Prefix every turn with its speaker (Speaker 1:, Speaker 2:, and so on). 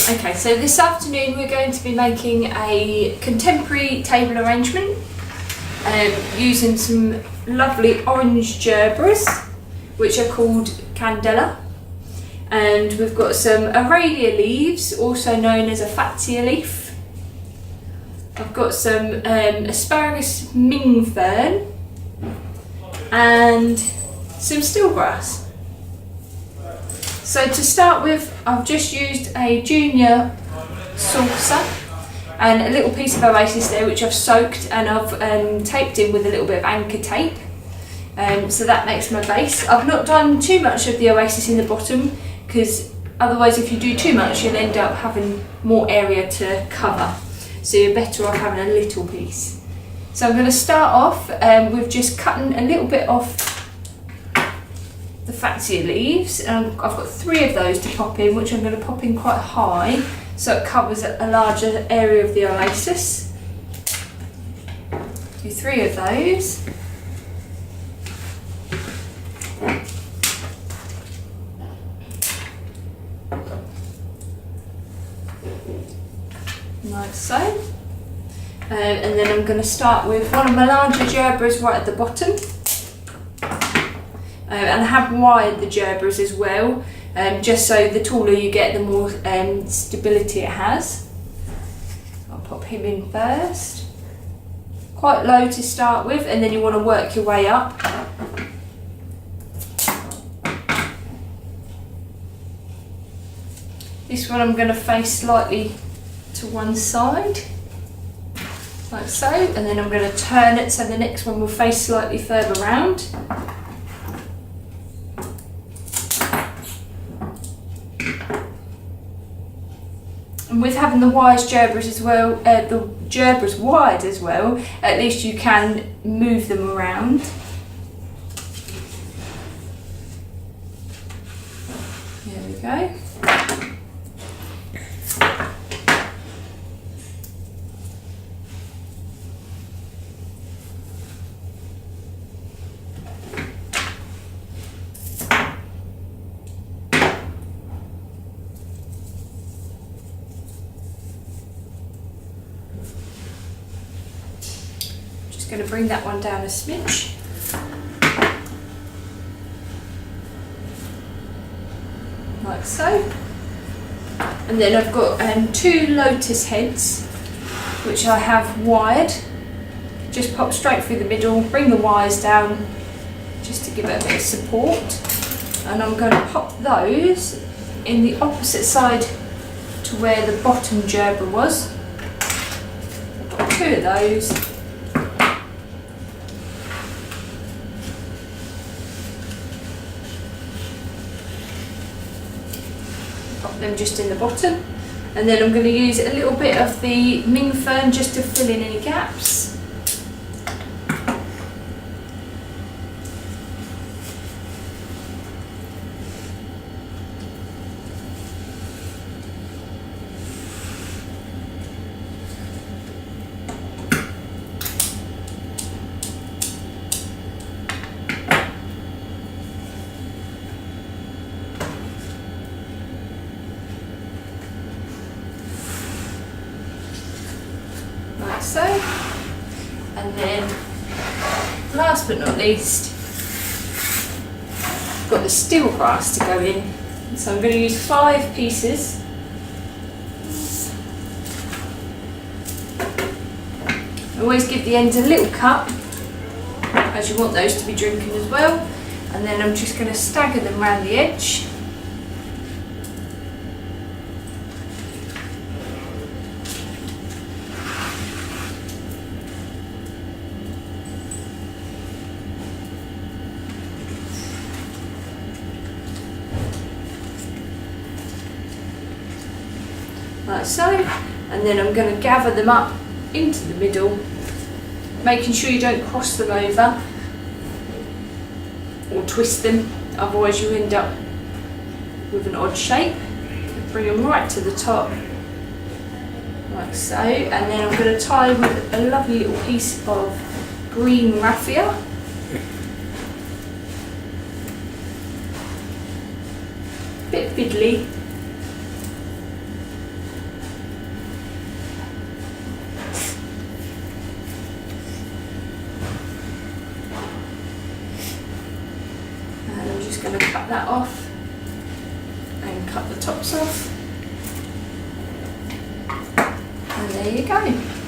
Speaker 1: Okay, so this afternoon we're going to be making a contemporary table arrangement using some lovely orange gerberas, which are called Candela. And we've got some Aralia Leaves, also known as a fatsia leaf. I've got some Asparagus Ming Fern and some Steelgrass. So to start with, I've just used a junior saucer and a little piece of Oasis there, which I've soaked and I've taped in with a little bit of anchor tape. So that makes my base. I've not done too much of the Oasis in the bottom, because otherwise if you do too much you'll end up having more area to cover. So you're better off having a little piece. So I'm going to start off with just cutting a little bit off the fatsia leaves, and I've got 3 of those to pop in, which I'm going to pop in quite high so it covers a larger area of the Oasis. Do 3 of those. Like so. And then I'm going to start with one of my larger gerberas right at the bottom. And I have wired the gerberas as well, just so the taller you get, the more stability it has. I'll pop him in first. Quite low to start with, and then you want to work your way up. This one I'm going to face slightly to one side, like so, and then I'm going to turn it so the next one will face slightly further round. And with having the wires gerberas as well, the gerberas wired as well, at least you can move them around. There we go. Going to bring that one down a smidge. Like so. And then I've got 2 lotus heads, which I have wired. Just pop straight through the middle, bring the wires down just to give it a bit of support. And I'm going to pop those in the opposite side to where the bottom gerbera was. I've got 2 of those. Them just in the bottom, and then I'm going to use a little bit of the Ming Fern just to fill in any gaps. So, and then last but not least, I've got the Steelgrass to go in, so I'm going to use 5 pieces. Always give the ends a little cut, as you want those to be drinking as well, and then I'm just going to stagger them around the edge. Like so, and then I'm going to gather them up into the middle, making sure you don't cross them over or twist them, otherwise you end up with an odd shape. Bring them right to the top, like so, and then I'm going to tie with a lovely little piece of green raffia. Bit fiddly. just going to cut that off and cut the tops off. And there you go.